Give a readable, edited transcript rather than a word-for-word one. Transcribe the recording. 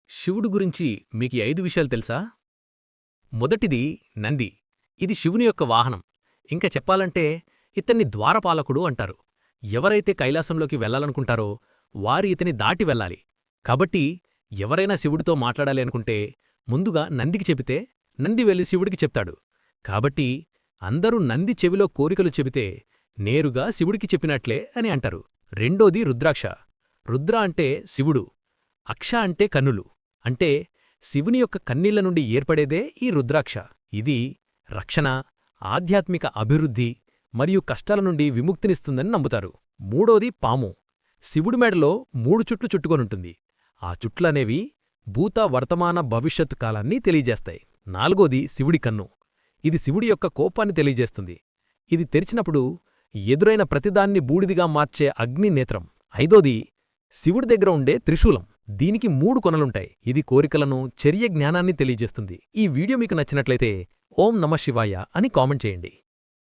శివుడు గురించి మీకు 5 విషయాలు తెలుసా? మొదటిది నంది. ఇది శివుని యొక్క వాహనం. ఇంక చెప్పాలంటే ఇతన్ని ద్వారపాలకుడు అంటారు. ఎవరైతే కైలాసంలోకి వెళ్లాలనుకుంటారో వారు ఇతని దాటి వెళ్ళాలి. కాబట్టి ఎవరైనా శివుడితో మాట్లాడాలి అనుకుంటే ముందుగా నందికి చెబితే నంది వెళ్లి శివుడికి చెప్తాడు. కాబట్టి అందరూ నంది చెవిలో కోరికలు చెబితే నేరుగా శివుడికి చెప్పినట్లే అని అంటారు. రెండోది రుద్రాక్ష. రుద్ర అంటే శివుడు, అక్ష అంటే కన్నులు. అంటే శివుని యొక్క కన్నీళ్ల నుండి ఏర్పడేదే ఈ రుద్రాక్ష. ఇది రక్షణ, ఆధ్యాత్మిక అభివృద్ధి మరియు కష్టాల నుండి విముక్తినిస్తుందని నమ్ముతారు. మూడోది పాము. శివుడి మెడలో 3 చుట్లు చుట్టుకొనుంటుంది. ఆ చుట్లనేవి భూత, వర్తమాన, భవిష్యత్తు కాలాన్ని తెలియజేస్తాయి. నాలుగోది శివుడి కన్ను. ఇది శివుడి యొక్క కోపాన్ని తెలియజేస్తుంది. ఇది తెరిచినప్పుడు ఎదురైన ప్రతిదాన్ని బూడిదిగా మార్చే అగ్ని నేత్రం. ఐదోది శివుడి దగ్గర ఉండే త్రిశూలం. దీనికి 3 కొనలుంటాయి. ఇది కోరికలను, చర్య జ్ఞానాన్ని తెలియజేస్తుంది. ఈ వీడియో మీకు నచ్చినట్లయితే ఓం నమః శివాయ అని కామెంట్ చేయండి.